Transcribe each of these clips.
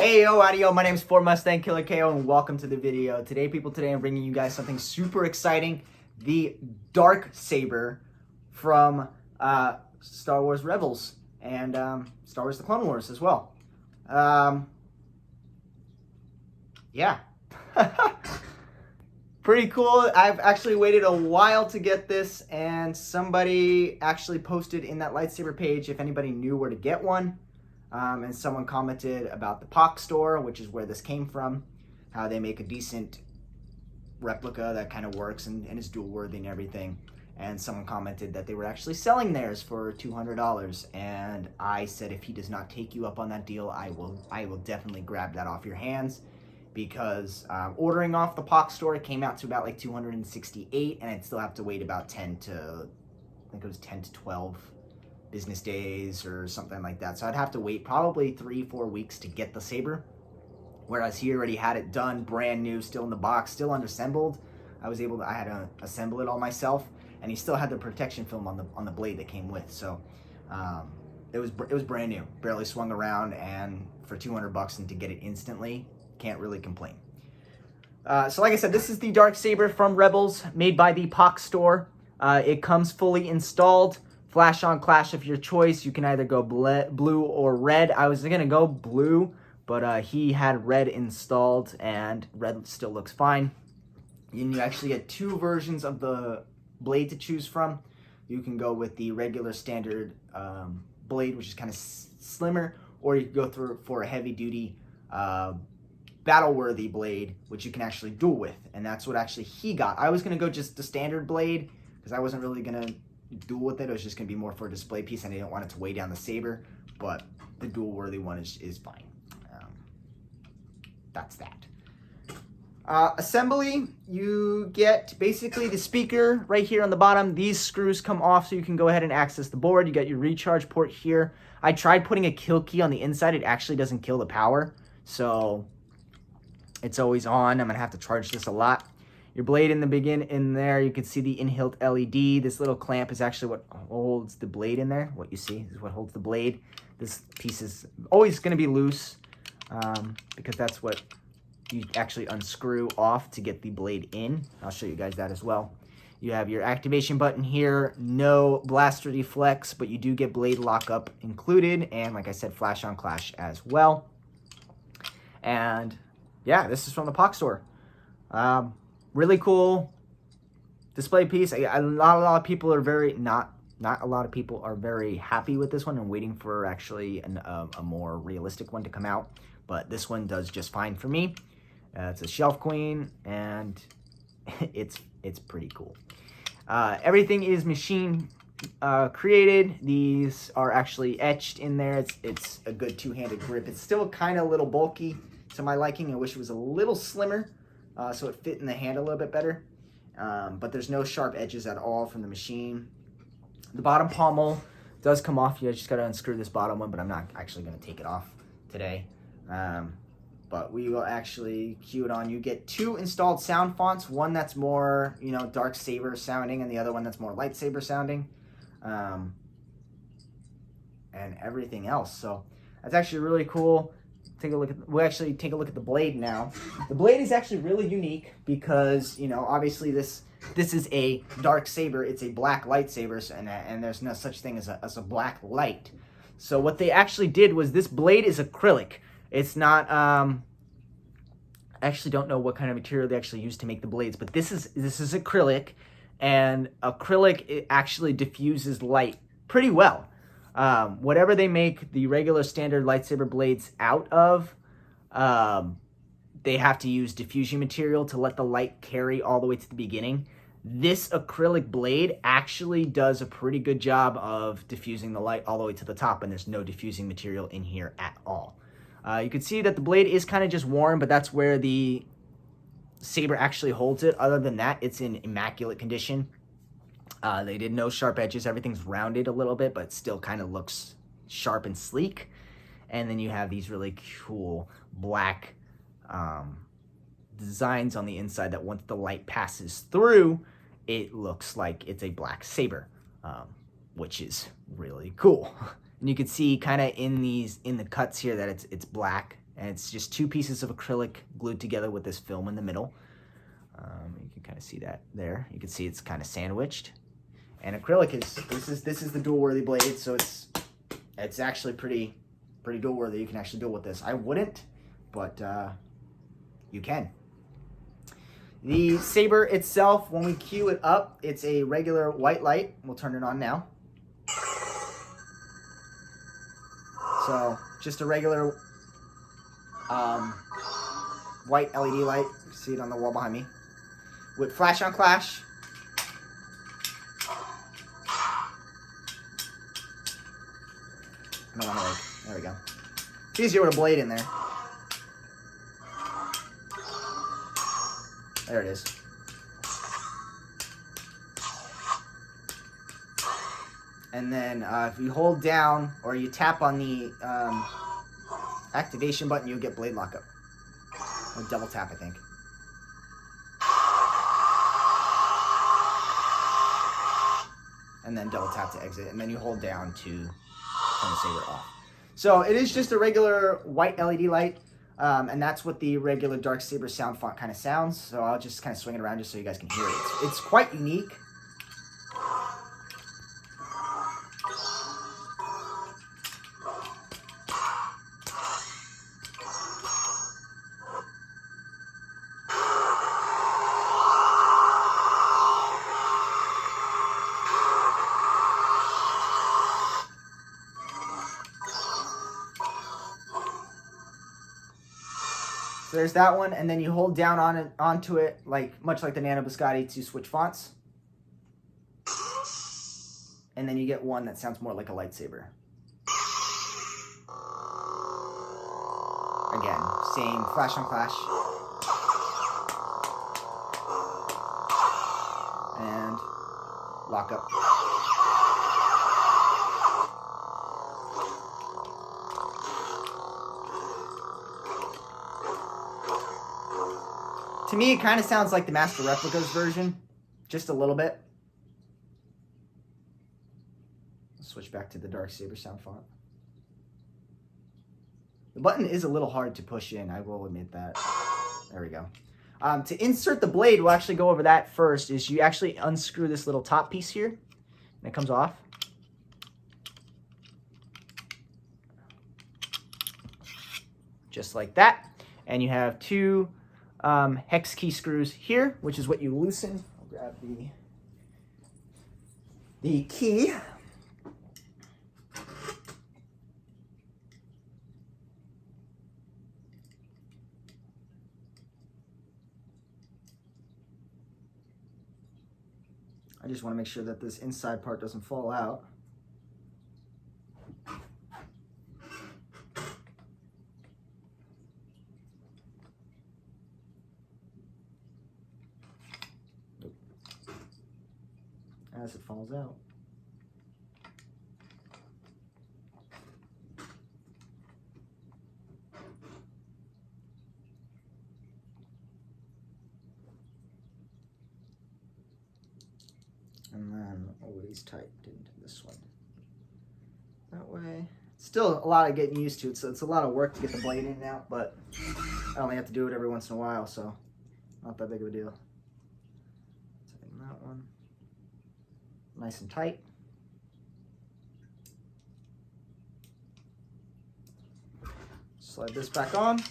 Hey yo, audio, my name is fordmustangkillerko and welcome to the video. Today I'm bringing you guys something super exciting. The Darksaber from Star Wars Rebels and Star Wars The Clone Wars as well. Yeah. Pretty cool. I've actually waited a while to get this, and somebody actually posted in that lightsaber page if anybody knew where to get one. And someone commented about the Pach store, which is where this came from, how they make a decent replica that kind of works and is dual worthy and everything. And someone commented that they were actually selling theirs for $200, and I said if he does not take you up on that deal, I will definitely grab that off your hands, because ordering off the Pach store, it came out to about like $268, and I'd still have to wait about 10 to 12 business days or something like that. So I'd have to wait probably 3-4 weeks to get the saber, whereas he already had it done, brand new, still in the box, still unassembled. I had to assemble it all myself, and he still had the protection film on the blade that came with. So it was brand new, barely swung around, and for $200 and to get it instantly, can't really complain. So like I said, this is the Darksaber from Rebels, made by the Pach store. It comes fully installed. Flash on clash of your choice. You can either go blue or red. I was gonna go blue, but he had red installed, and red still looks fine. And you actually get two versions of the blade to choose from. You can go with the regular standard blade, which is kind of slimmer, or you can go for a heavy duty battle-worthy blade, which you can actually duel with, and that's what actually he got. I was gonna go just the standard blade because I wasn't really gonna duel with it. It was just gonna be more for a display piece, and I didn't want it to weigh down the saber, but the dual worthy one is fine. That's that. Assembly, you get basically the speaker right here on the bottom. These screws come off so you can go ahead and access the board. You got your recharge port here. I tried putting a kill key on the inside. It actually doesn't kill the power, so it's always on. I'm gonna have to charge this a lot. Your blade in there, you can see the in-hilt LED. This little clamp is actually what holds the blade in there. What you see is what holds the blade. This piece is always going to be loose because that's what you actually unscrew off to get the blade in. I'll show you guys that as well. You have your activation button here. No blaster deflects, but you do get blade lockup included. And like I said, flash on clash as well. And yeah, this is from the Pach store. Really cool display piece. Not a lot of people are very not a lot of people are very happy with this one and waiting for actually a more realistic one to come out. But this one does just fine for me. It's a shelf queen, and it's pretty cool. Everything is machine created. These are actually etched in there. It's a good two-handed grip. It's still kind of a little bulky to my liking. I wish it was a little slimmer. So it fit in the hand a little bit better, but there's no sharp edges at all from the machine. The bottom pommel does come off. You just got to unscrew this bottom one, but I'm not actually going to take it off today. But we will actually cue it on. You get two installed sound fonts, one that's more, Darksaber sounding, and the other one that's more lightsaber sounding, and everything else. So that's actually really cool. We'll actually take a look at the blade now. The blade is actually really unique because, obviously this is a Darksaber. It's a black lightsaber, and there's no such thing as a black light. So what they actually did was, this blade is acrylic. It's not, I actually don't know what kind of material they actually used to make the blades, but this is acrylic, and acrylic, it actually diffuses light pretty well. Whatever they make the regular standard lightsaber blades out of, they have to use diffusion material to let the light carry all the way to the beginning. This acrylic blade actually does a pretty good job of diffusing the light all the way to the top, and there's no diffusing material in here at all. You can see that the blade is kind of just worn, but that's where the saber actually holds it. Other than that, it's in immaculate condition. They did no sharp edges. Everything's rounded a little bit, but still kind of looks sharp and sleek. And then you have these really cool black designs on the inside that once the light passes through, it looks like it's a black saber, which is really cool. And you can see kind of in the cuts here that it's black And it's just 2 pieces of acrylic glued together with this film in the middle. You can kind of see that there. You can see it's kind of sandwiched. And acrylic this is the dual-worthy blade, so it's actually pretty dual-worthy. You can actually duel with this. I wouldn't, but you can. The saber itself, when we cue it up, it's a regular white light. We'll turn it on now. So just a regular white LED light. You see it on the wall behind me. With flash on clash. I don't want to like, there we go. It's easier with a blade in there. There it is. And then if you hold down or you tap on the activation button, you'll get blade lockup. Or double tap, I think. And then double tap to exit, and then you hold down to turn the saber off. So it is just a regular white LED light, and that's what the regular Darksaber sound font kind of sounds. So I'll just kind of swing it around just so you guys can hear it. It's quite unique. So there's that one, and then you hold down onto it, much like the Nano Biscotti, to switch fonts. And then you get one that sounds more like a lightsaber. Again, same flash on flash. And lock up. To me, it kind of sounds like the Master Replicas version, just a little bit. Let's switch back to the Darksaber sound font. The button is a little hard to push in, I will admit that. There we go. To insert the blade, we'll actually go over that first, is you actually unscrew this little top piece here, and it comes off. Just like that. And you have 2 hex key screws here, which is what you loosen. I'll grab the key. I just want to make sure that this inside part doesn't fall out. As it falls out. And then always typed into this one. That way. Still a lot of getting used to it, so it's a lot of work to get the blade in and out, but I only have to do it every once in a while, so not that big of a deal. Taking that one. Nice and tight. Slide this back on.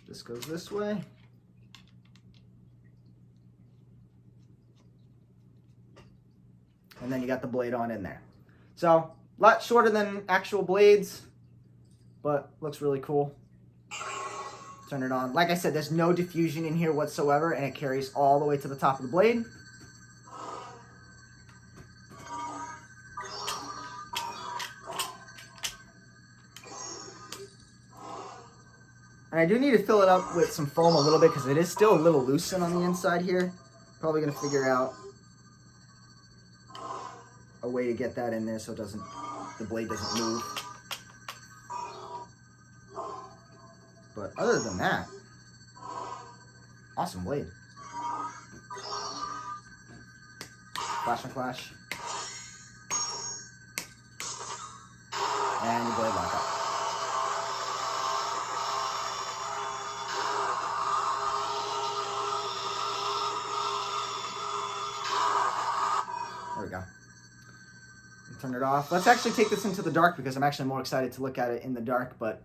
This goes this way. And then you got the blade on in there. So, a lot shorter than actual blades, but looks really cool. Turn it on. Like I said, there's no diffusion in here whatsoever, and it carries all the way to the top of the blade. And I do need to fill it up with some foam a little bit because it is still a little loosened on the inside here. Probably going to figure out a way to get that in there so the blade doesn't move. But other than that, awesome blade. Flash on flash. And the blade lock up. turn it off. Let's actually take this into the dark because I'm actually more excited to look at it in the dark. But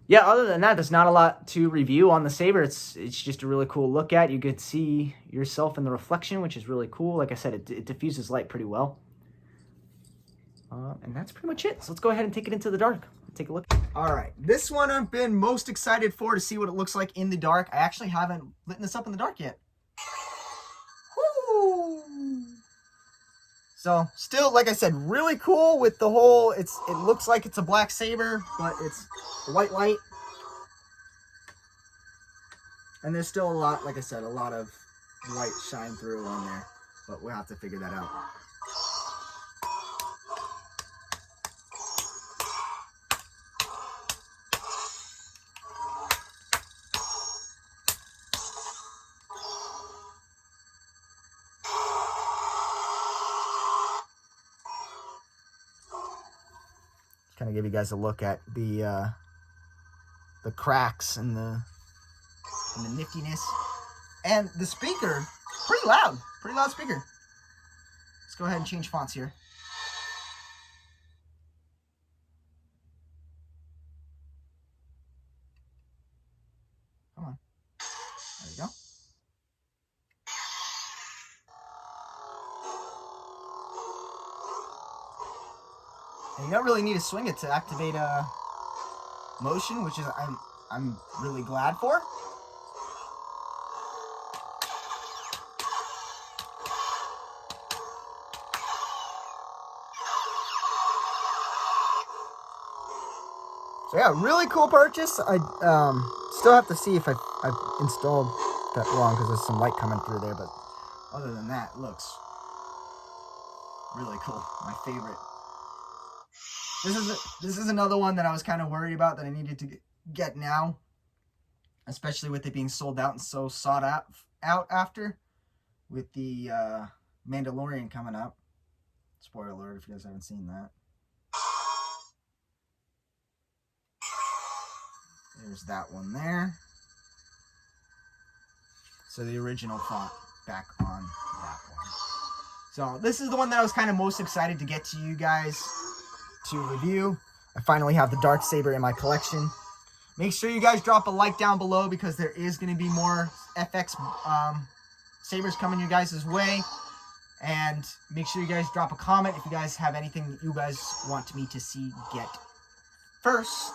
yeah, other than that, there's not a lot to review on the saber. It's just a really cool look at. You could see yourself in the reflection, which is really cool. Like I said, it diffuses light pretty well. And that's pretty much it. So let's go ahead and take it into the dark. Take a look. All right, this one I've been most excited for to see what it looks like in the dark. I actually haven't lit this up in the dark yet. Woo! So still, like I said, really cool with the whole, it looks like it's a black saber, but it's a white light. And there's still a lot, like I said, a lot of light shine through on there, but we'll have to figure that out. Kind of give you guys a look at the cracks and the niftiness, and the speaker, pretty loud speaker. Let's go ahead and change fonts here. Come on, there we go. And you don't really need to swing it to activate a motion, which is I'm really glad for. So yeah, really cool purchase. I still have to see if I've installed that wrong because there's some light coming through there, but other than that, it looks really cool. My favorite. This is another one that I was kind of worried about that I needed to get now, especially with it being sold out and so sought out after, with the Mandalorian coming up. Spoiler alert if you guys haven't seen that. There's that one there. So the original font back on that one. So this is the one that I was kind of most excited to get to you guys to review. I finally have the Darksaber in my collection. Make sure you guys drop a like down below because there is going to be more FX sabers coming your guys' way. And make sure you guys drop a comment if you guys have anything that you guys want me to see get first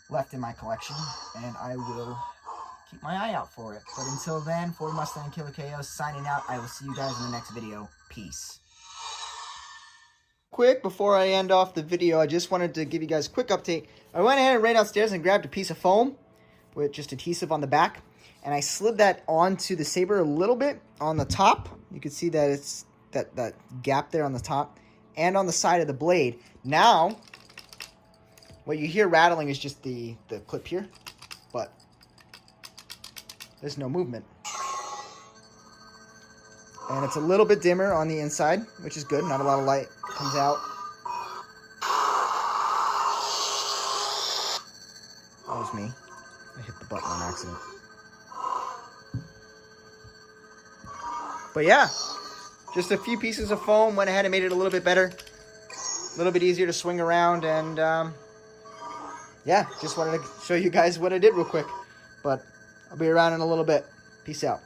left in my collection, and I will keep my eye out for it. But until then, fordmustangkillerko signing out. I will see you guys in the next video. Peace. Quick, before I end off the video, I just wanted to give you guys a quick update. I went ahead and ran downstairs and grabbed a piece of foam with just adhesive on the back, and I slid that onto the saber a little bit on the top. You can see that it's that gap there on the top and on the side of the blade. Now, what you hear rattling is just the clip here, but there's no movement. And it's a little bit dimmer on the inside, which is good. Not a lot of light comes out. That was me. I hit the button on accident. But yeah, just a few pieces of foam. Went ahead and made it a little bit better. A little bit easier to swing around, and yeah, just wanted to show you guys what I did real quick. But I'll be around in a little bit. Peace out.